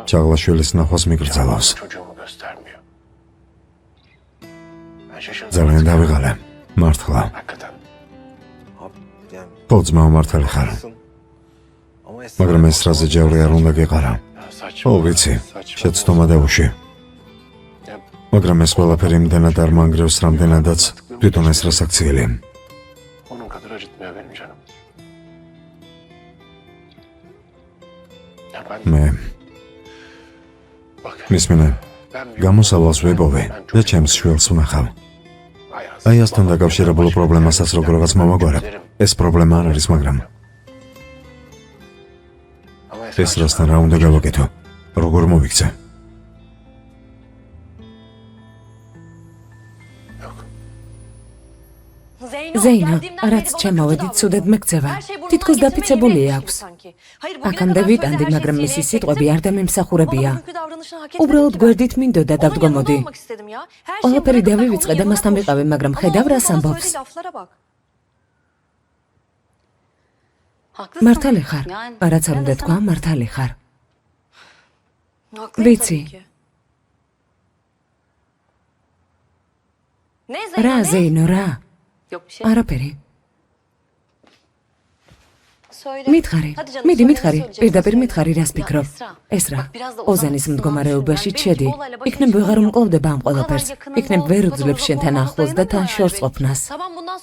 Çağlaşöyles nafas migrzalავს. Ძალიან დავიღალე, მართლა. Podzma მართალი ხარ. მაგრამ ეს რაზე ჯავრი არ უნდა გეყარა. ო, ვიცი, შეცდომა დავუში. მაგრამ ეს ყველაფერი იმდენად არ მანგრევს, რამდენადაც თვითონ ეს რას აქციელი. მე მისმენე, გამოსავალს ვებოვე და ჩემს შვილს ვნახავ. აი ასთან დაკავშირებულ პრობლემასაც როგორღაც მომაგვარებ. ეს პრობლემა არ არის, მაგრამ ეს რასთან რა უნდა გავაკეთო? როგორ მოვიქცე? ზეინო, რაც ჩემოვედით, ცუდად მეკცევა. თითქოს დაფიცებული აქვს. აქამდე ვიტანდი, მაგრამ მისი სიტყვები არ დამემსახურებია. უბრალოდ გვერდით მინდოდა დავდგომოდი. ყველაფერი დავივიწყე და მასთან ვიყავი, მაგრამ ხედავ რას ამბობს. მართალი ხარ. რაც არ უნდა თქვა, მართალი ხარ. ვიცი. რა, ზეინო, რა? არაფერი. მითხარი, მიდი მითხარი, პირდაპირ მითხარი, რას ფიქრობ. ეს რა, ოზანის მდგომარეობაში შედი, იქნებ ვეღარ უმკლავდება ამ ყველაფერს, იქნებ ვერ უძლებს შენთან ახლოს და თან შორს ყოფნას.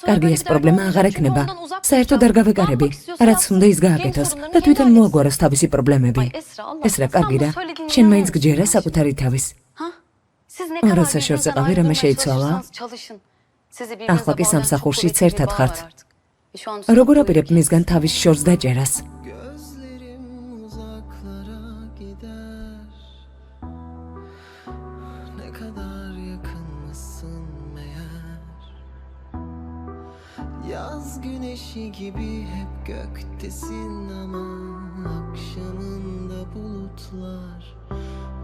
კარგი, ეს პრობლემა აღარ ექნება. საერთოდ არ გავეკარები, რაც უნდა ის გააკეთოს და თვითონ მოაგვაროს თავისი პრობლემები. ეს რა, კარგი რა, შენ მაინც გჯერა საკუთარი თავის. როცა შორს ეყავი, რამე შეიცვალა? ახლა კი სამსახურშიც ერთად ხართ. როგორ აპირებ მისგან თავის შორს დაჭერას? Yaz güneşi gibi hep göktesin ama akşamında bulutlar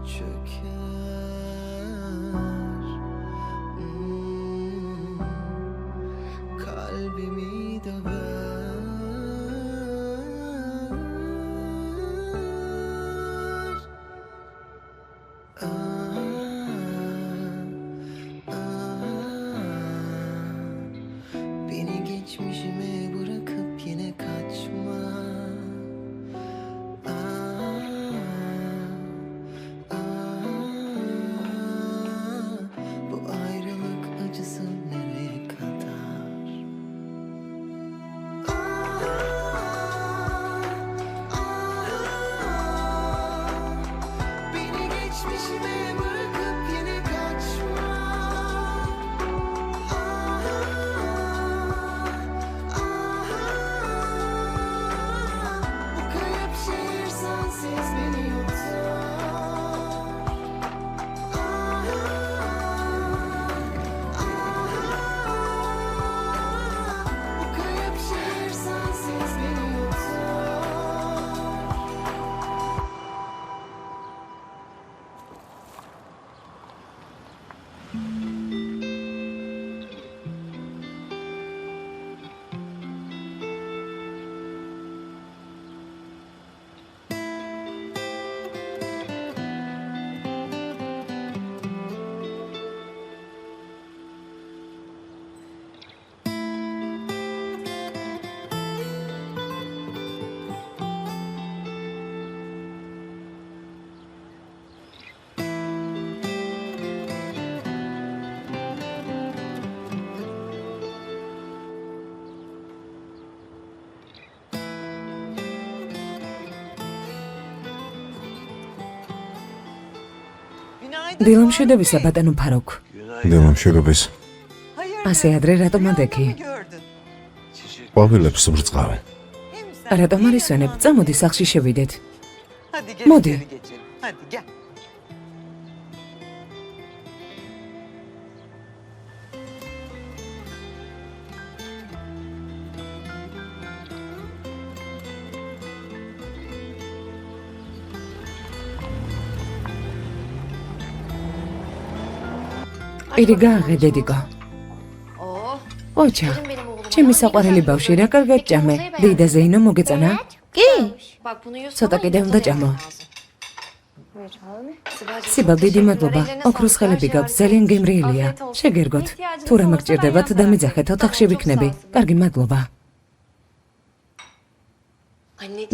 çöker. Kalbimi döver. Beni geçmişime bırakıp yine kaçma. Bu ayrılık acısı nereye kadar? Beni geçmişime bırakıp yine kaçma. Bu kayıp şehir sensiz beni yutar. Bu kayıp şehir sensiz beni yutar. დილამშვიდობისა, ბატონო ფაროქ. დილამშვიდობის. ასე ადრე რატომ ადექი? ყვავილებს ვრწყავ. რატომ არ ისვენებ? წამოდი სახლში შევიდეთ. Hadi Modi. gel geçelim. Hadi gel. პირი გააღე, დედიკო. ოჩა, ჩემი საყვარელი ბავშვი, რა კარგად ჭამე. დეიდა ზეინო მოგეწონა? კი. ცოტა კიდე უნდა ჭამო. სიბა დიდი მადლობა. ოქროს ხელები გაქვს, ძალიან გემრიელია. შეგერგოთ. თუ რა მოგჭირდებათ, დამეძახეთ, ოთახში ვიქნები. კარგი მადლობა.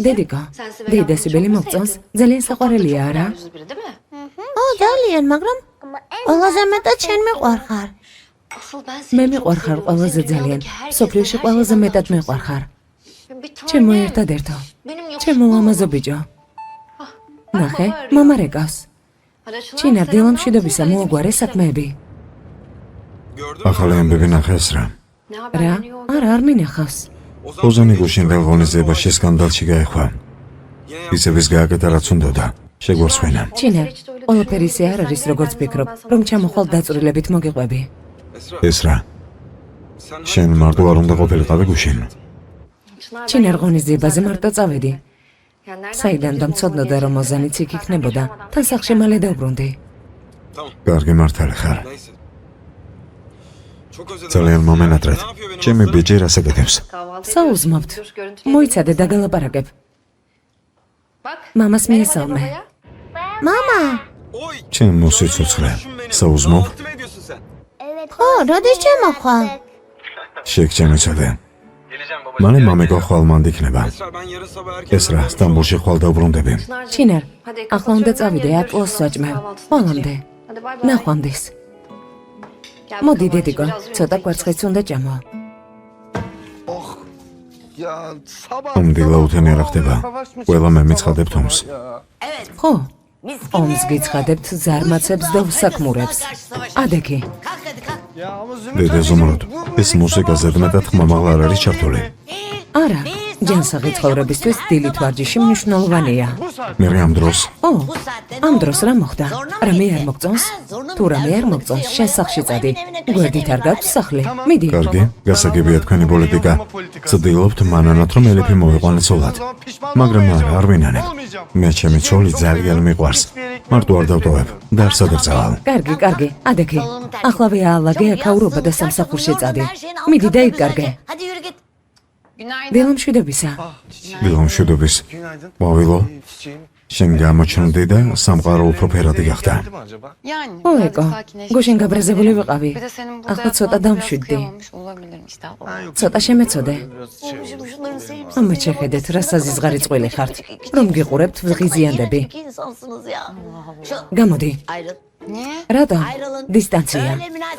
დედიკო, დედასიბელი მოგწონს? ძალიან საყვარელია, არა? ძალიან, მაგრამ ყველაზე მეტად შენ მიყვარხარ. მე მიყვარხარ ყველაზე ძალიან. სოფლიოში ყველაზე მეტად მიყვარხარ. ჩემო ერთადერთო. ჩემო ლამაზო ბიჭო. ნახე, მამა რეკავს. ჩინარ დილამშვიდობისა მოუგვარე საქმეები. ახალი ამბები ნახეს რა. რა? არა, არ მინახავს. ოზანი გუშინდელ ღონისძიებაში სკანდალში გაეხვა. ისევ ის გააკეთა რაც უნდოდა. შეგვარსვენა. ჩინარ, ყველაფერი ისე არ არის, როგორც ფიქრობ, რომ ჩამოხვალ დაწვრილებით მოგიყვები. ეს რა? შენ მარტო არ უნდა ყოფილიყავი გუშინ. ჩინარ ღონისძიებაზე მარტო წავედი. საიდან დამცოდნოდა, რომ ოზანიც იქ იქნებოდა, თან სახლში მალე დავბრუნდი. კარგი მართალი ხარ. ძალიან მომენატრეთ. ჩემი ბიჭი რას აკეთებს? საუზმობთ. მოიცადე და გალაპარაკებ. მამას მიესალმე. მამა, ჩემ მოსიცოცხლე. საუზმობ? ხო, როდის შემოხვალ? შეგჭამიცოდე. მალე მამიკო ხვალ მანდ იქნება. ეს რა, სტამბოლში ხვალ დავბრუნდები. ჩინარ, ახლა უნდა წავიდე ატლას ვაჭმევ. ყველამდე. ნახვამდის. მოდი დედიკო, ცოტა კვერცხიც უნდა ჭამო. ომდილა უთენი რა ხდება? ყველა მე მიცხადებთ ომს. ხო, ომს გიცხადებთ ზარმაცებს და უსაქმურებს. ადექი. დედა ზომროდ, ეს მუსიკა ზედმეტად ხმამაღლა არ არის ჩართული. არა, ჯანსაღი ცხოვრებისთვის დილით ვარჯიში მნიშვნელოვანია. მე ამ დროს ო, ამ დროს რა მოხდა? რამე არ მოგწონს? თუ რამე არ მოგწონს, შენ სახლში წადი. გვერდით არ გაქვს სახლი. მიდი. კარგი, გასაგებია თქვენი პოლიტიკა. ცდილობთ მანანად რომ ელიფი მოიყვანეთ სულად. მაგრამ არ ვინანებ. მე ჩემი ცოლი ძალიან მიყვარს. მარტო არ დავტოვებ. და არ სადერწავალ. კარგი, ადექი. ახლავე აალაგე აქაურობა და სამსახურში წადი. მიდი და იკარგე. დილამშვიდობისა. დილამშვიდობის. ყვავილო, შენ გამოჩნდი და სამყარო უფრო ფერადი გახდა. ო, ეკო, გუშინ გაბრაზებული ვიყავი. ახლა ცოტა დამშვიდდი. ცოტა შემეცოდე. ამე შეხედეთ, რა საზიზღარი წყვილი ხართ. რომ გიყურებთ ვღიზიანდები. გამოდი. რატომ? დისტანცია.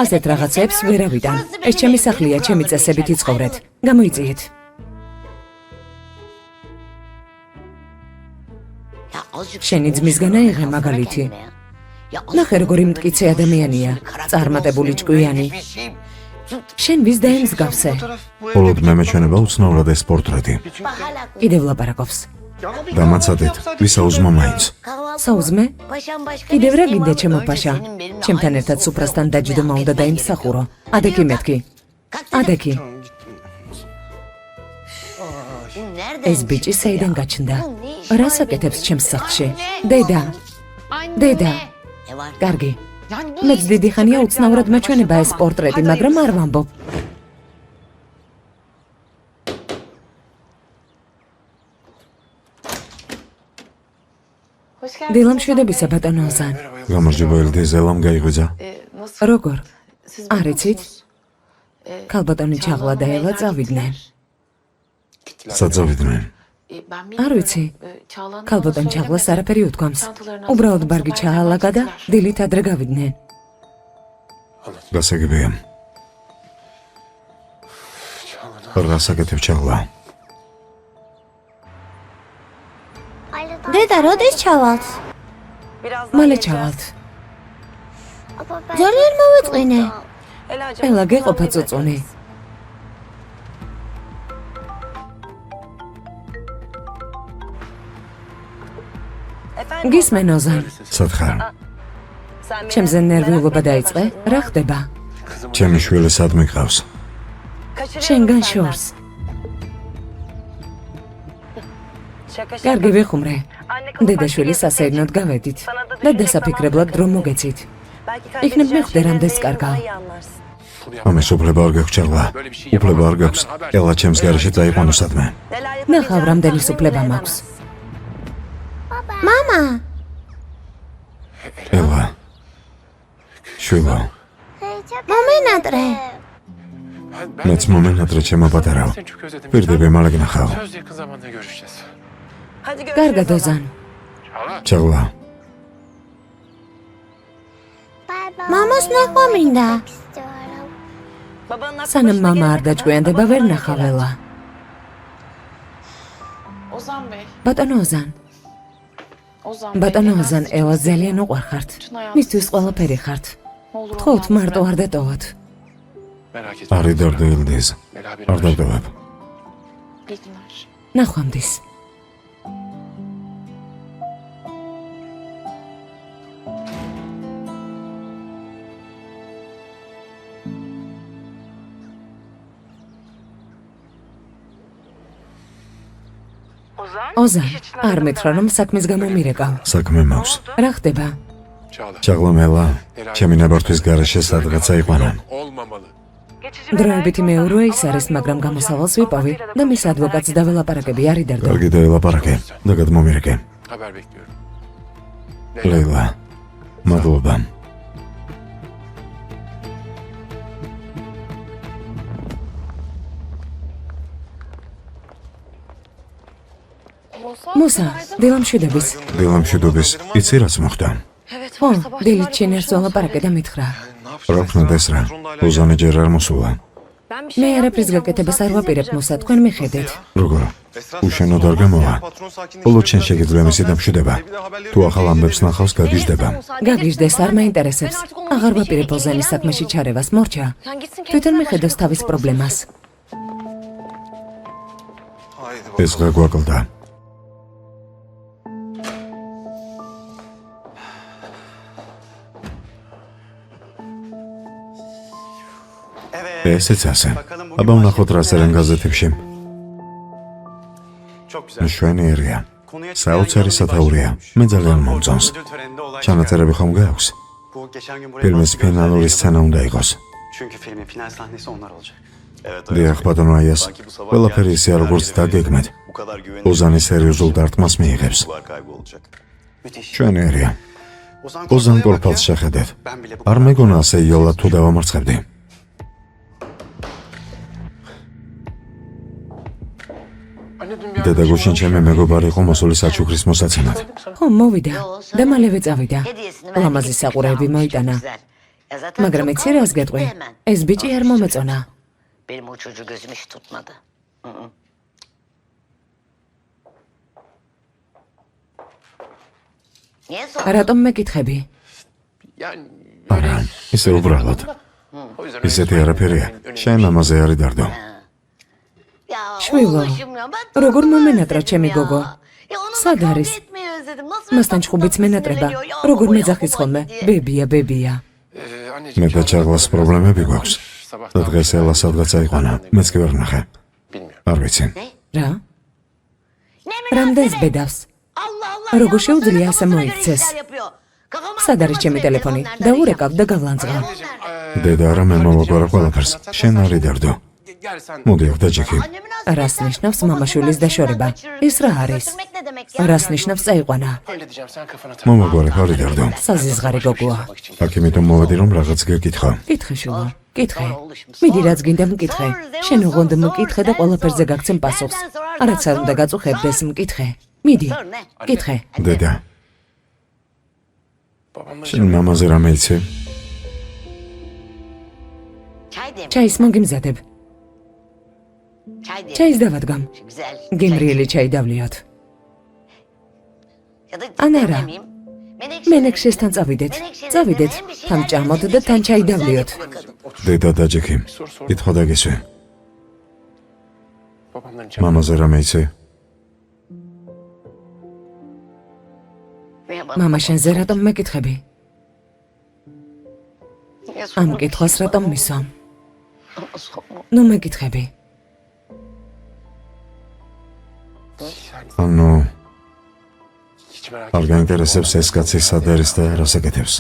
ასეთ რაღაცებს ვერავიდან. ეს ჩემი სახლია, ჩემი წესებით იცხოვრეთ. გამოიწიეთ. შენი ძმისგან აიღე მაგალითი. ნახე როგორი მტკიცე ადამიანია, წარმატებული ჭკვიანი. შენ ვის დაემსგავსე? მხოლოდ მე მეჩვენება უცნაურად ეს პორტრეტი. კიდევ ლაპარაკობს. დამაცადეთ, ვისაუზმო მაინც. საუზმე? კიდევ რა გინდა ჩემო პაშა? ჩემთან ერთად სუფრასთან დაჯდომა უნდა დაიმსახურო. ადექი მეთქი. ადექი. ეს ბიჭი საიდან გაჩნდა? რას აკეთებს ჩემს სახლში? დედა. კარგი. მეც დიდი ხანია უცნაურად მეჩვენება ეს პორტრეტი, მაგრამ არ ვამბობ. დილამშვიდობისა ბატონო ოზან. გამარჯობა ელდე ზელამ გაიღვიძა. როგორ? არ იცით? ქალბატონი ჩაღლა და ელა წავიდნენ. საძავიდნენ. არ ვიცი. ქალბატონ ჩაღლას არაფერი უთქვამს. უბრალოდ ბარგი ჩაალაგა და დილით ადრე გავიდნენ. გასაგებია. რას აკეთებ ჩაღლა? დედა, როდის ჩავალთ? მალე ჩავალთ. ძალიან მოვეწყინე. ელა გეყოფა წუწუნი. გისმენ ოზან. სათხარ. ჩემზე ნერვიულობა დაიწყე? რა ხდება? ჩემი შვილი სად მიყავს? შენგან შორს. კარგი ვიხუმრე. დედაშვილი სასეირნოდ გავედით და დასაფიქრებლად დრო მოგეცით. იქნებ მიხვდე რამდენს კარგავ. ამის უფლება არ გაქვს ჩაღლა. უფლება არ გაქვს. ელა ჩემს გარეშე წაიყვანო სადმე. ნახავ რამდენი უფლება მაქვს. მამა, ელა. შვილო, მომენატრე. მეც მომენატრე ჩემო პატარავ. პირდები მალე გნახავ. Söz yakın zamanda görüşeceğiz. Hadi görüşürüz. კარგად ოზან. ჩაღლა. მამას ნახვა მინდა. Babanın სანამ მამა არ დაჭკვიანდება ვერ ნახაველა. Ozan Bey, ბატონო ოზან, Ozan ბატონო Bey, ოზან, ელა ძალიან უყვარხართ. მისთვის ყველაფერი ხართ. თქვით მარტო არ დატოვოთ. Merak etme. არი დარდო ილდიზ. Bela bir არ დარდოვებ. İyi günler. ნახვამდის. ოზან, არ მითხრა რომ საქმის გამო მირეკავ. საქმე მაქვს. რა ხდება? Çağla. ჩაღლა მელა. ჩემი ნაბართვის garaშე სადღაცა იყვანა. Olmamalı. დროებითი მეურვე ის არის, მაგრამ გამოსავალს ვიპოვი და მის ადვოკატს დაველაპარაკები არ იდარდო. კარგი დაელაპარაკე და გადმომირეკე. Haber bekliyorum. ლეილა. მადლობა. მუსა, დილამშვიდობის. დილამშვიდობის. იცი რაც მოხდა? ხო, დილით ჩინერს ველაპარაკე და მითხრა. რა ვქნათ ეს რა? ოზანი ჯერ არ მოსულა. მე არაფრის გაკეთებას არ ვაპირებ მუსა, თქვენ მიხედეთ. როგორ? უშენოდ არ გამოვა. ბოლო ჩენ შეგიძლია მისი დამშვიდება. თუ ახალ ამბებს ნახავს, გაგიჟდება. გაგიჟდეს, არ მაინტერესებს. აღარ ვაპირებ ოზანის საქმეში ჩარევას, მორჩა. თვითონ მიხედოს თავის პრობლემას. ეს რა გვაკლდა? ესეც ასე. აბა ვნახოთ რა წერენ გაზეთებში. მშვენიერია. საოცარი სათაურია. მე ძალიან მომწონს. ჩანაწერები ხომ გაქვს? ფილმის ფინალური სცენა უნდა იყოს. Çünkü filmin final sahnesi onlar olacak. Evet. დიახ, ბატონო აიას. ყველაფერი ისეა, როგორც დაგეგმეთ. Bu kadar güvenilir. ოზანი სერიოზულ დარტყმას მიიღებს. Var kaybolacak. Müthiş. მშვენიერია. ოზან კორპალს შეხედეთ. Ben bile bu არ მეგონა ასე იოლად თუ დავამარცხებდი. Anne dün bir დედა გუშინ ჩემი მეგობარი იყო მოსული საჩუქრის მოსაცემად. ხო, მოვიდა და მალევე წავიდა. ლამაზი საყურეები მოიტანა. მაგრამ იცი რას გეტყვი? ეს ბიჭი არ მომეწონა. Benim o çocuğu gözüm hiç tutmadı. Niye sordun? რატომ მეკითხები? yani არა, ისე უბრალოდ. o yüzden ისეთი არაფერია. შენ ამაზე არ იდარდო. Ya შვილო, oğluşum ya, ben როგორ tadını მომენატრა özledim ჩემი ya. გოგო? Ya onunla სად kavga არის? etmeyi özledim. Nasıl მასთან böyle ჭუბიც kafamı მენატრება. sinirleniyor? Ya როგორ baba, ya მეძახის baba ხოლმე? diye. ბებია, ბებია. anneciğim მე და ჩაღლას პრობლემები გვაქვს. sabah და დღეს ელა სადღაცა იყვანა. მეც კი ვერ ნახე. bilmiyorum. არ ვიცი. რა? Ne რამდენს münasebet? ბედავს? Allah Allah. Როგორ ya, შეუძლია kafasına ასე göre მოიქცეს? işler yapıyor. Kafamı სად არის ჩემი attırmasın ტელეფონი? telefonlardan დაურეკავ და გავლანძღავ. დედა არა მე მოვაგვარა ყველაფერს. შენ არ იდარდო. Gel sen. მოდი აღდაჯექი. Annemin ağzına რას girsen, ნიშნავს babasından მამაშვილის დაშორება? ის რა არის? Öldürmek ne demek ya? რას ნიშნავს წაიყვანა? Halledeceğim sen kafana tak. მოვაგვარა არ იდარდო. საზიზღარი გოგოა. აქ იმიტომ მოვედი რომ რაღაც გეკითხა. კითხე შვილო, კითხე. მიდი რაც გინდა მკითხე. შენ უღონდ მკითხე და ყველაფერზე გაგცემ პასუხს. არაც არ უნდა გაწუხებდეს მკითხე. მიდი, Sor ne? კითხე. დედა, Babamla შენ მამაზე რამე იცი? Çay demle. ჩაის მოგიმზადებ. Çay demle. ჩაის დავადგამ. Güzel. გემრიელი ჩაი დავლიოთ. Ya da Anera. demlemeyeyim. მენექშესთან წავიდეთ. წავიდეთ. თან ჭამოთ და თან ჩაი დავლიოთ. დედა დაჯექი. კითხვა დაგესვი. babamdan hiç მამაზე რამე იცი? მამა შენზე რატომ მეკითხები? ამ კითხვას რატომ მისვამ? ნუ მეკითხები. ანუ hiç merak არ გაინტერესებს ეს კაცი სად არის და რას ეკეთებს?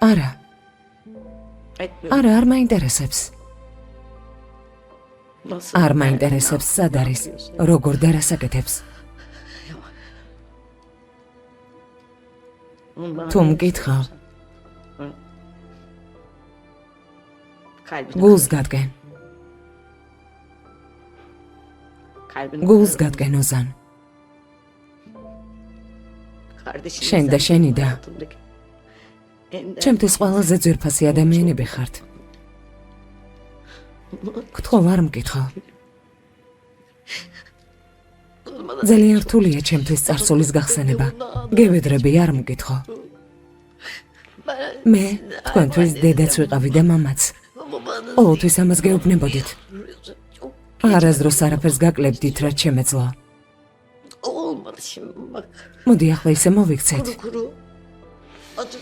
არა. არა, არ მაინტერესებს. არ მაინტერესებს სად არის, როგორ და რას აკეთებს. თუ მკითხავ, გულს გადგენ. გულს გადგენ ოზან. შენ და შენი და ჩემთვის ყველაზე ძვირფასი ადამიანები ხართ. გთხოვ, არ მკითხავ. ძალიან რთულია ჩემთვის წარსულის გახსენება. გევედრები, არ მკითხო. მე თქვენთვის დედაც ვიყავი და მამაც. ყოველთვის ამას გეუბნებოდით. არასდროს არაფერს გაკლებდით, რაც შემეძლო. მოდი ახლა ისე მოვიქცეთ.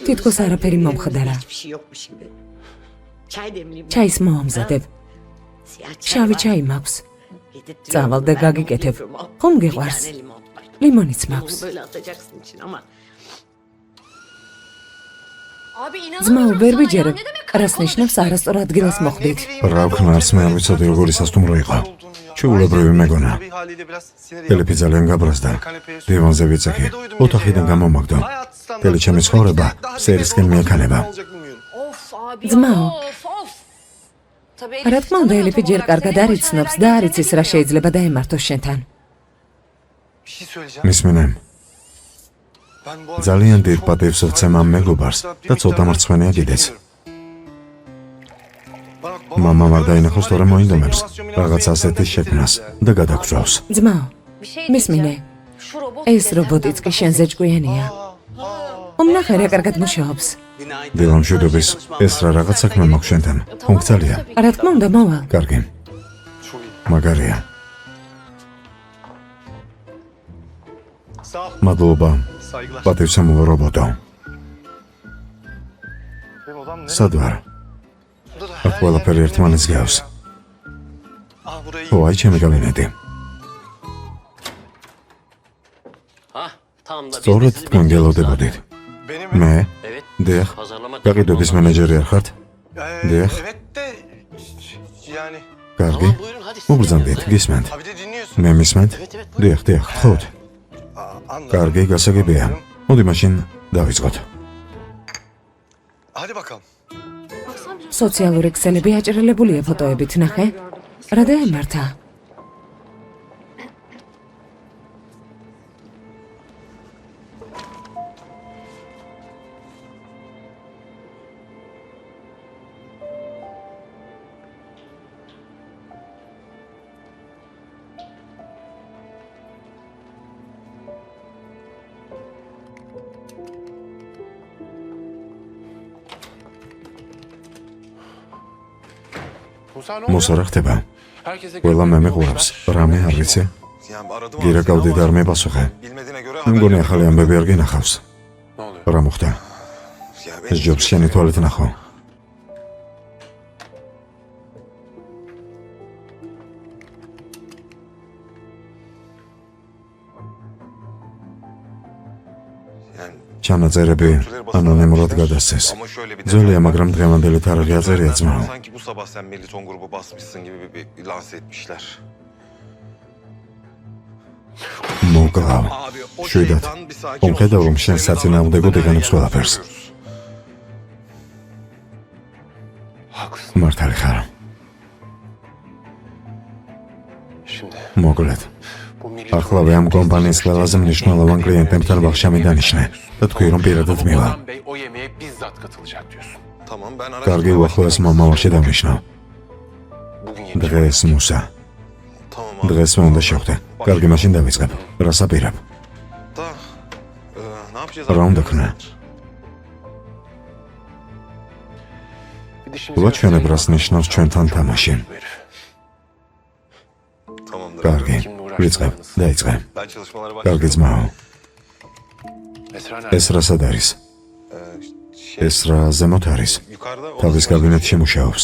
თითქოს არაფერი მომხდარა. ჩაის მოვამზადებ. შავი ჩაი მაქვს. წავალ და გაგიკეთებ. ხომ გიყვარს? ლიმონიც მაქვს. ძმაო, ვერ ვიჯერებ. რას ნიშნავს არასწორ ადგილას მოხვდით? რა ვქნა, არც მე არ ვიცოდი როგორი სასტუმრო იყო. ჩვეულებრივი მეგონა. ტელეფი ძალიან გაბრაზდა. დივანზე ვიწექი. ოთახიდან გამომაგდო. მთელი ჩემი ცხოვრება სერისკენ მიექანება. ძმაო, რა თქმა უნდა, ელიფი ჯერ კარგად არ იცნობს და არ იცის რა შეიძლება დაემართოს შენთან. მისმენე. ძალიან დიდ პატივს ვცემ ამ მეგობარს და ცოტა მარცვენია კიდეც. მამამ არ დაინახოს თორემ მოინდომებს რაღაც ასეთის შექმნას და გადაგწვავს. ძმაო, მისმინე, ეს რობოტიც კი შენზე ჭკვიანია. ვნახე რა კარგად მუშაობს. დილამშვიდობის, ეს რა რაღაც საქმე მაქვს შენთან? ფუნქციალია? რა თქმა უნდა, მოვალ. კარგი. მაგარია. მადლობა. პატივცემულო რობოტო. სად ვარ? აქ ყველაფერი ერთმანეთს გავს. აი ჩემი კაბინეტი. სწორედ თქვენ გელოდებოდით. მე? დიახ. გაყიდვების მენეჯერი არ ხართ? დიახ. კარგი. მოგბრძანდით, გისმენთ? მე მისმენთ? დიახ, გთხოვთ. კარგი, გასაგებია. მოდი მაშინ დავიწყოთ. სოციალური ქსელები აჭრელებულია ფოტოებით, ნახე. რა დაემართა? მოსარა ხდება. ყველა მე მეყურებს. რამე არ ვიცი? გირაკავდი და არ მეპასუხე. მე მგონი ახალი ამბები არ გინახავს. რა მოხდა? ეს ჯობს შენი თვალით ნახო. ჩანაწერები ანონიმურად გადასცეს. ძველია, მაგრამ დღევანდელი თარიღი აწერია ძმაო. მოგლავ. შვიდად. მომხედავ, რომ შენ საწინააღმდეგოდ იგანებს ყველაფერს. მართალი ხარ. მოკლედ. ახლავე ამ კომპანიის ყველაზე მნიშვნელოვან კლიენტებთან ვახშამი დანიშნე და თქვი, რომ პირადად მივალ. კარგი, უახლოეს მომავალში დავნიშნავ. დღეს მუსა. დღეს მე უნდა შევხვდე. კარგი, მაშინ დავიწყებ. რას აპირებ? რა უნდა ქნა? ვაჩვენებ, რას ნიშნავს ჩვენთან თამაში. კარგი, ვიწყებ, დაიწყე. კარგი ძმაო. ეს რასად არის? ეს რა ზემოთ არის? თავის კაბინეტში მუშაობს.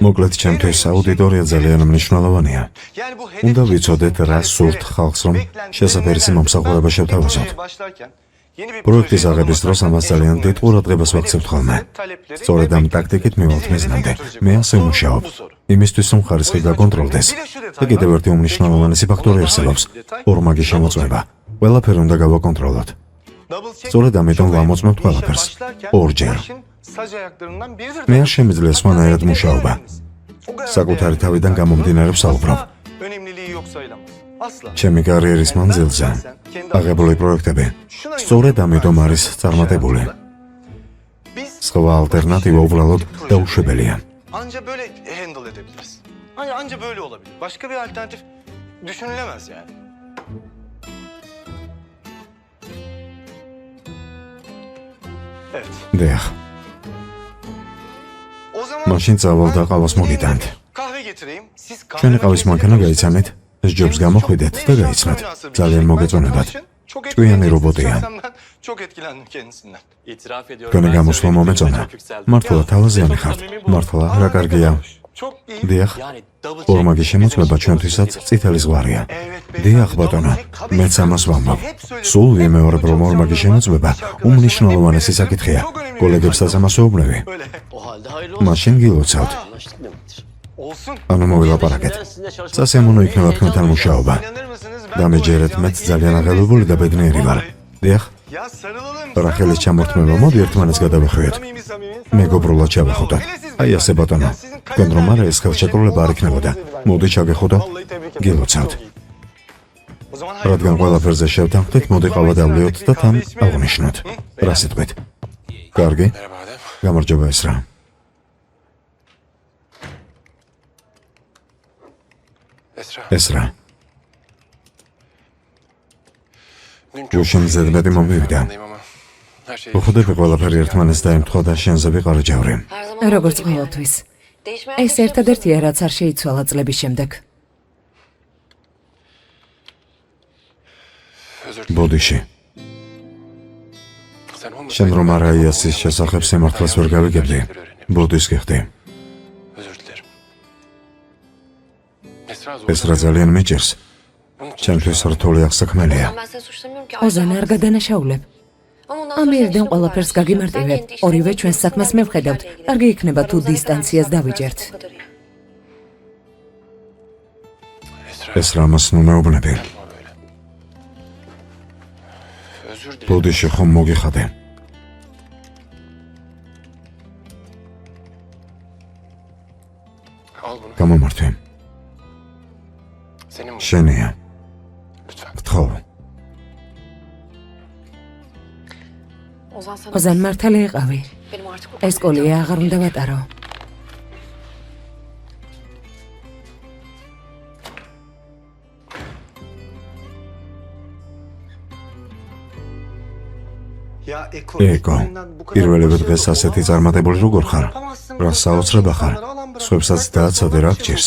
მოკლედ, ჩემთვის აუდიტორია ძალიან მნიშვნელოვანია. უნდა ვიცოდეთ, რა სურთ ხალხს, რომ შესაფერისი მომსახურება შევთავაზოთ. პროექტის აღების დროს ამას ძალიან დიდ ყურადღებას ვაქცევთ ხოლმე. სწორედ ამ ტაქტიკით მივალთ მიზნამდე. მე ასე ვმუშაობ. იმისთვის რომ ხარისხი გაკონტროლდეს და კიდევ ერთი უმნიშვნელოვანესი ფაქტორი არსებობს ორმაგი შემოწმება ყველაფერი უნდა გავაკონტროლოთ სწორედ ამიტომ ვამოწმებთ ყველაფერს ორჯერ მე არ შემიძლია სხვანაირად მუშაობა საკუთარი თავიდან გამომდინარე ვსაუბრობ ჩემი კარიერის მანძილზე აღებული პროექტები სწორედ ამიტომ არის წარმატებული სხვა ალტერნატივა უბრალოდ დაუშვებელია Anca böyle handle edebiliriz. Anca böyle olabilir. Başka bir alternatif düşünülemez yani. Evet. დიახ O zaman მაშინ წავალ და ყავას მოგიტანთ kahve getireyim. Siz ჩვენი ყავის მანქანა გაიცანეთ ეს ჯობს გამოხვიდეთ და გაიცნოთ ძალიან მოგეწონებათ ჭკვიანი რობოტია Çok etkilendim kendisinden. İtiraf ediyorum. თქვენი გამოსვლა მომეწონა მართლა თავაზიანი ხართ მართლა რა კარგია Çok iyi. დიახ Yani double ორმაგი შემოწმება ჩვენთვისაც წითელი ზღვარია დიახ ბატონო მეც ამას ვამბობ სულ ვიმეორებ რომ ორმაგი შემოწმება უმნიშვნელოვანესი საკითხია კოლეგებსაც ამას ვეუბნები Öyle. O halde hayırlı მაშინ გილოცავთ Anlaştık demektir. Olsun. ანუ მოვილაპარაკეთ Sizinle çalışmak სასიამოვნო იქნება თქვენთან მუშაობა İnanır mısınız? და მე ჯერეთ მეც ძალიან აღელვებული და ბედნიერი ვარ დიახ Ya sarılalım. რახელის ჩამორთმევა მოდი ერთმანეთს გადავახვიოთ Samimi samimi. მეგობრულად ჩავახოდოთ აი ასე ბატონო თქვენ რომ არა ეს ხელშეკრულება არ იქნებოდა მოდი ჩაგეხოდო გილოცავთ O zaman რადგან ყველაფერზე შევთანხმდით მოდი ყავა დავლიოთ და თან აღვნიშნოთ რა სიტყვით კარგი Merhaba Adem. გამარჯობა ესრა Esra. ესრა Dün გუშინ ზედმეტი მომივიდა heyecanlıyım ama her şey უხდები ყველაფერი ერთმანეთს დაემთხვა და შენზე ვიყარე ჯავრი როგორც ყოველთვის ეს ერთადერთია რაც არ შეიცვალა წლების შემდეგ özür dilerim. ბოდიში Sen olmasaydın შენ რომ არა იასის შესახებ სიმართლეს ვერ გავიგებდი ბოდის გიხდი özür dilerim. Esra ეს რა ძალიან მეჭირს ჩემთვის რთული აღსაქმელია ოზან არ გადანაშაულებ ამიერიდან ყველაფერს გაგიმარტივებ ორივე ჩვენს საქმეს მევხედავთ კარგი იქნება თუ დისტანციას დავიჯერთ ეს რამას ნუ მეუბნები özür dilerim. ბოდიში ხომ მოგიხადე Al bunu. გამომართვე Senin bu. შენია Lütfen. გთხოვ ოზან მართალი იყავი ეს კოლია აღარ უნდა ვატარო Ya Eko. ეკო პირველივე დღეს ასეთი წარმატებული როგორ ხარ რა საოცრება ხარ სხვებსაც დააცადე რა გჭირს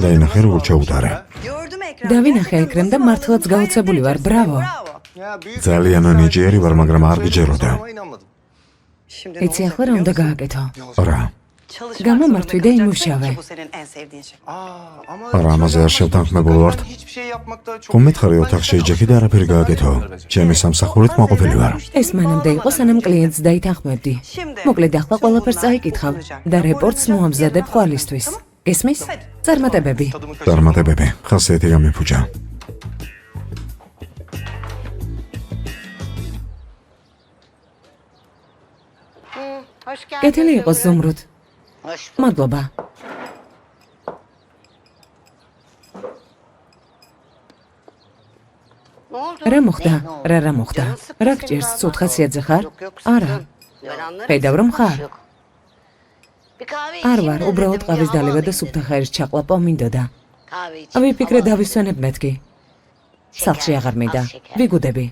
დაინახე როგორ ჩაუტარე Gördüm ekran. დავინახე ეკრემ და მართლაც გაოცებული ვარ bravო ძალიან ნიჭიერი ვარ მაგრამ არ გიჯეროდა Şimdi იცი ახლა რა უნდა გააკეთო რა çalışmak გამომართვი და zorunda იმუშავე. kalacaksın ki bu senin en sevdiğin şey. არა ამაზე არ შევთანხმებულ ვართ Hiçbir şey yapmakta çok... ხომ მითხარი ოთახში ეჯექი და არაფერი გააკეთო ჩემი სამსახურით მოყოფილი ვარ ეს მანამდე იყო სანამ კლიენტს დაითანხმებდი მოკლედ ახლა ყველაფერს წაიკითხავ და რეპორტს მოამზადებ ხვალისთვის გესმის წარმატებები წარმატებები ხასიათი გამიფუჭა Hoş geldin. კეთილი იყოს ზუმრუდ Hoş მადლობა Ne oldu? რა მოხდა Ne oldu? რა მოხდა Canın sıkkın რა senin გჭირს galiba. ცუდ ხასიათზე ხარ Yok, yok, არა sıkkın. Ben anlarım. ხედავ რომ ხარ Yok. Bir kahve არ içeyim ვარ de უბრალოდ dedim, ყავის bir დალევა hava და alayım სუფთა dedim. ხაერის ჩაყლაპო მინდოდა Kahve içeyim, ვიფიქრე hava დავისვენებ მეთქი სახლში აღარ მინდა Az şeker. ვიგუდები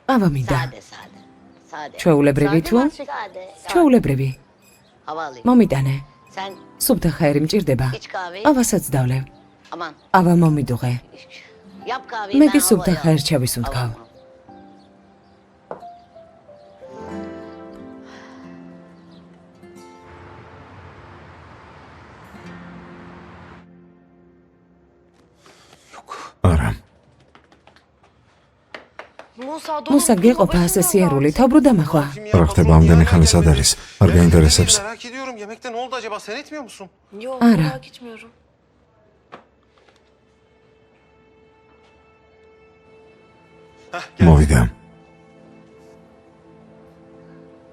ყავა მინდა Sade sade. Sade. ჩვეულებრივი თუ Sade. ჩვეულებრივი Hava alayım. მომიტანე Sen სუფთა ხაერი მჭირდება iç kahveyi. ყავასაც დავლევ Aman. ყავა მომიდუღე Yap kahveyi. მე ben კი სუფთა havaya ხაერს alayım. ჩავისუნთქავ Hava. არა მუსა გეყოფა ასე სიარული, თავბრუ დამახვა. რა ხდება ამდენი ხანი სად არის? არ გაინტერესებს? Merak ediyorum yemekte ne oldu acaba sen etmiyor musun? Yok Ara. merak etmiyorum. Heh, gel. მოვიდა.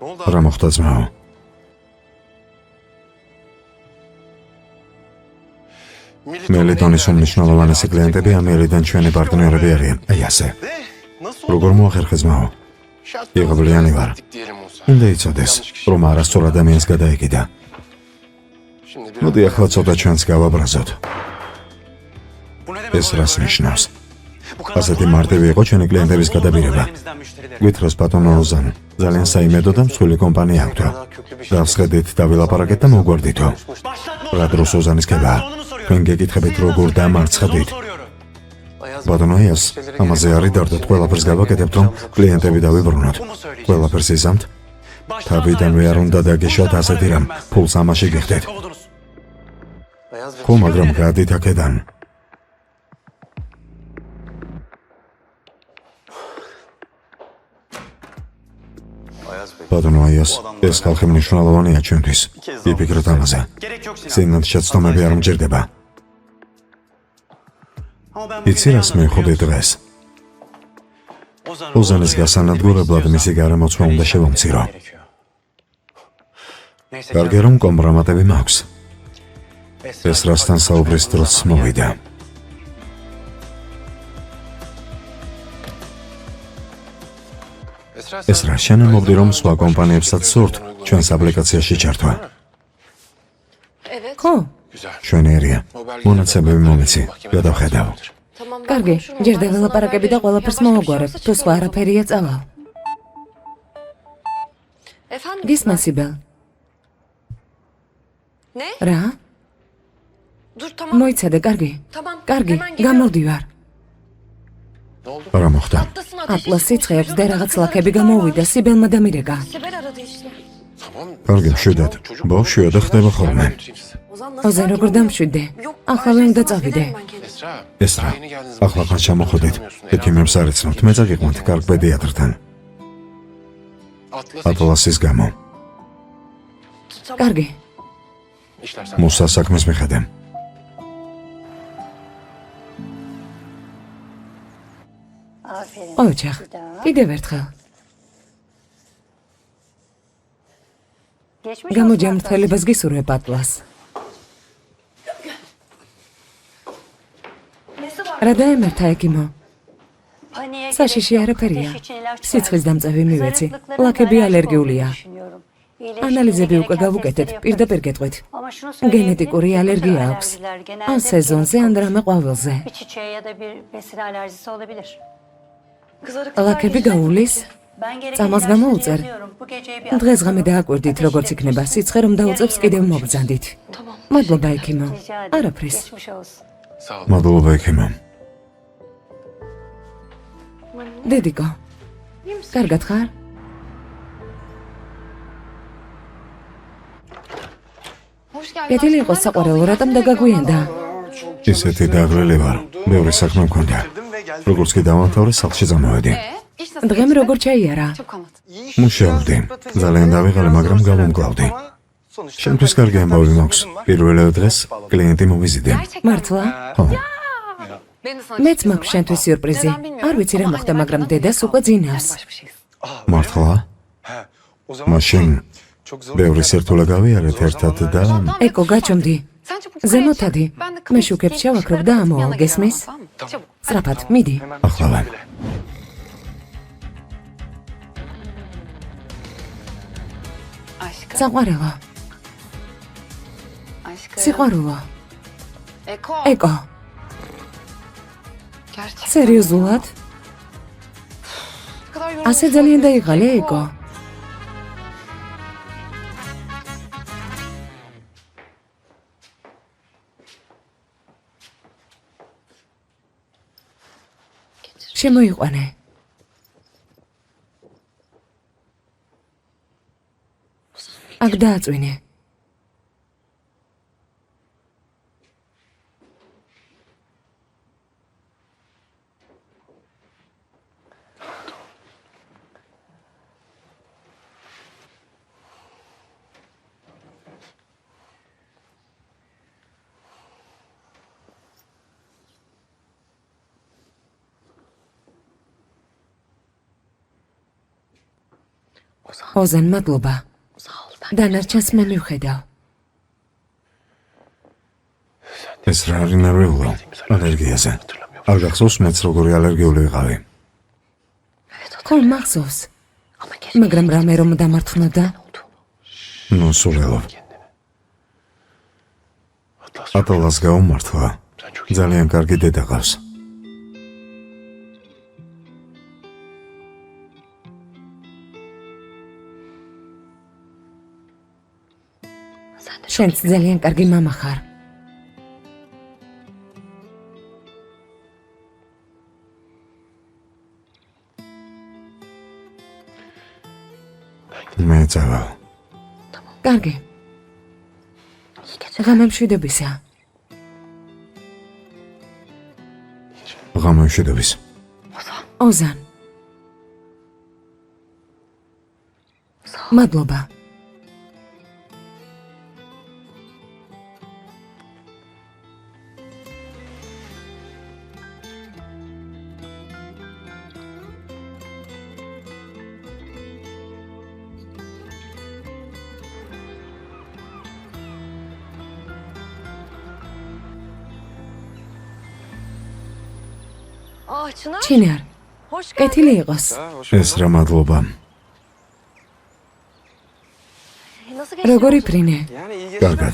Ne oldu რა abi? მოხდა ძმაო? მელიტონის უმნიშვნელოვანესი კლიენტები ამერიდან ჩვენი პარტნიორები არიან. აი ასე. Ne? Nasıl როგორ მოახერხე ძმაო? იღბლიანი ვარ. diyelim olsa. უნდა იცოდეს, რომ არასწორ ადამიანს გადაეკიდა. Şimdi მოდი ახლა ცოტა ჩვენს გავაბრაზოთ. Bu ne demek ეს oluyor რას böyle? ნიშნავს? Bu kadar ასეთი kolay mı? მარტივი იყო ჩვენი კლიენტების Nasıl გადაბირება. oldu elimizden müşterileri? გვითხრას ბატონო როზან, ძალიან საიმედო და მსხვილი კომპანია აქვთ. დავსხედით და ვილაპარაკეთ და მოგვარდითო. Başlatma რა დროს ოზანის ქებაა? onu mu soruyorum? თქვენ გეკითხებით როგორ დამარცხდით? ბატონო აიას, ამაზე არ იდარდეთ, ყველაფერს გავაკეთებთ, რომ კლიენტები დავიბრუნოთ. ყველაფერს იზამთ. თავიდანვე არ უნდა დაგეშოთ ასეთი რამ, ფულს ამაში გიხდეთ. ხო, მაგრამ გადით აქედან. ბატონო აიას, ეს ხალხი მნიშვნელოვანია ჩვენთვის. იფიქრეთ ამაზე. Gerek yok Sinan. ზეიმად შეცდომები არ მჭირდება. Ama ben იცი რას მივხვდი დღეს? ოზანის გასანადგურებლად მისი გარემოცვა უნდა შევამცირო. კარგი რომ კომპრომატები მაქვს. ეს რასთან საუბრის დროც მოვიდა. ეს რა შენამობდი რომ სხვა კომპანიებსაც სურთ ჩვენს აპლიკაციაში ჩართვა. ხო, შვენიერია. მონაცემები მომიცი, გადავხედავ. კარგი, ჯერ დავილაპარაკები და ყველაფერს მოვაგვარებ, თუ სხვა არაფერია წავალ. გისმენ სიბელ. რა? მოიცადე, კარგი. კარგი, გამოვდივარ. რა მოხდა? ატლას სიცხეებს და რაღაც ლაქები გამოვიდა, სიბელმა დამირეკა. კარგი, მშვიდად. ბავშვია და ხდება ხოლმე. ოზან როგორ დამშვიდე? ახლა უნდა წავიდე. Esra. ეს რა? ახლა ხან ჩამოხვდით. ექიმებს არ იცნობთ, მე წაგიყვანთ კარგ პედიატრთან. ატლასის გამო. კარგი. İşler მუსა საქმეს მიხედე. ოჯახ. კიდევ ერთხელ. გამოჯამრთელებას გისურვებ ატლას. რა დაემართა ეკიმო? საშიში არაფერია. სიცხის დამწევი მივეცი. ლაქები ალერგიულია. ანალიზები უკვე გავუკეთეთ, პირდაპირ გეტყვით. გენეტიკური ალერგია აქვს. ან სეზონზე, ან რამე ყვავილზე. Bir çiçeğe ya da bir besile alerjisi olabilir. ლაქები გაუვლის? Ben gereken Წამალს ilaçları გამოუწერ. yazıyorum. Bu geceyi bir დღეს ღამე დააკვირდით, როგორც იქნება. სიცხე რომ დაუწევს, კიდევ მოგბრძანდით. მადლობა ეკიმო. rica ederim. არაფრის. Geçmiş olsun. Sağ ol. მადლობა ექიმო. დედიკო. კარგად ხარ? Hoş geldin. კეთილი იყოს საყვარელო, რატომ დაგაგვიანდა? ისეთი დაღლილი ვარ. ბევრი საქმე მქონდა. როგორც კი დავამთავრე, სახლში წამოვედი. İş nasıl? დღემ როგორ ჩაიარა? Çabuk anlat. მუშაობდი. ძალიან დავიღალე, მაგრამ გავუმკლავდი. შენთვის კარგი ამბავი მაქვს. პირველ დღეს კლიენტი მომიზიდე. Gerçekten. მართლა? ხო, Benim de sana მეც sürprizim მაქვს var. შენთვის სიურპრიზი. Neden bilmiyorum. არ ვიცი რა მოხდა, მაგრამ დედას უკვე ძინავს. Baş bir şey. მართლა? O zaman მაშინ çok zor. ბევრი სირთულე გავიარეთ ერთად და ეკო, გაჩვმდი. Sen çabuk ზემოთადი. Ben de მე შუქებს შევაქრობ და ამოვალ, Yanına გესმის? gelemem, tamam mı? Çabuk. სწრაფად, მიდი. ახლა Aşkım. საყვარელო, Aşkım. სიყვარულო. Eko. ეკო, Gerçekten. სერიოზულად? Ne kadar yorulmuş ასე ძალიან olabilirsin, დაიღალე, ეკო. შემოიყვანე. აქ დააწვინე. ოზან, მადლობა. დანარჩენს მე მივხედავ. ეს რა არის ნერვიულო? ალერგიაზე. არ გახსოვს მეც როგორი ალერგიული ვიყავი. ხო, მახსოვს. მაგრამ რამე რომ დამარცხნოდა? ნუ სულელო. ატოლას გაუმართლა. ძალიან კარგი დედა ყავს. შენც ძალიან კარგი მამა ხარ. მე წავალ. კარგი. ღამემშვიდობისა. ღამემშვიდობის. ოზან. მადლობა. ჩინარ, კეთილი იყოს. ეს რა მადლობა. როგორი ფრინე? კარგად.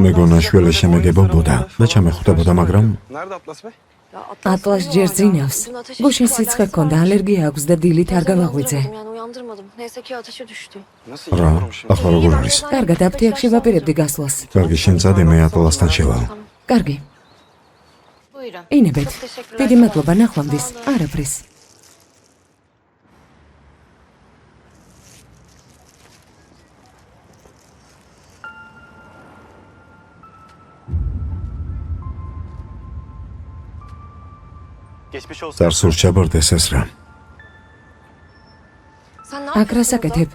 მეგონა შვილე შემეგებობოდა და ჩამეხუტებოდა, მაგრამ Nerede Atlas Bey? ატლას ჯერ ძინავს. გუშინ სიცხე ჰქონდა, ალერგია აქვს და დილით არ გავაღვიძე. Nasıl რა, yiyorum şimdi? ახლა როგორ არის? კარგად, აფთიაქში ვაპირებდი გასვლას. კარგი, შენ წადი, მე ატოლასთან შევალ. კარგი, Buyurun. ინებეთ. დიდი მადლობა, ნახვამდის. არაფრის. Geçmiş olsun. წარსულს ჩაბარდეს ეს რა. აქ რას აკეთებ?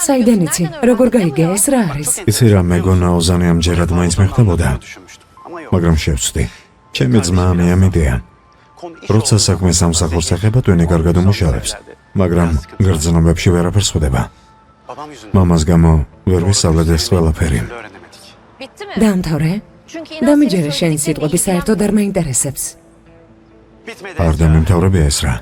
საიდან იცი? როგორ გაიგე? ეს რა არის? იცი რა, მეგონა ოზანი ამჯერად მაინც მეხდებოდა, Düşünmüştüm. Ama yok. მაგრამ შევწდი. ჩემი ძმა მეამედია. როცა საქმე სამსახურს ეხება, ტვინი კარგად უმუშავებს, მაგრამ გრძნობებში ვერაფერს ხვდება. Babam yüzünden მამას გამო ვერ ვისწავლეთ ეს ყველაფერი. öğrenemedik. დაამთავრე? დამიჯერე შენი სიტყვები საერთოდ არ მაინტერესებს. Bitmedi. არ დამემთავრებია ეს რა.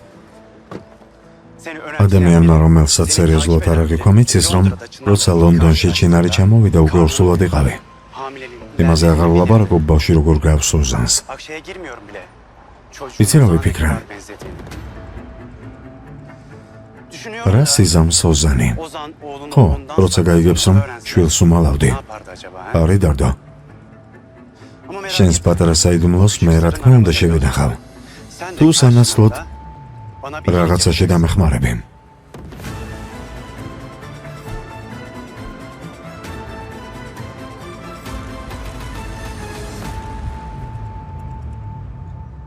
Seni önemseyen ადამიანმა, რომელსაც სერიოზულად არ აღიქვა, მიცის, რომ როცა ლონდონში ჩინარი ჩამოვიდა, უკვე ორსულად იყავი. hamileliğimden იმაზე აღარ ვლაპარაკობ, ბავშვი როგორ გაქვს ოზანს. Akşe'ye girmiyorum bile. İçin abi fikrim. Düşünüyorum რა da, სიზამს ოზანი? Ozan oğlunun ხო, ondan როცა sonra გაიგებს, რომ öğrense შვილს ne უმალავდი. yapardı acaba? ha? არი დარდო. Ama merak შენს etme. პატარა საიდუმლოს მე რა თქმა უნდა შევიდახავ. Sen de თუ სანაცვლოდ karşılığında bana bir iyilik რაღაცაში დამეხმარები.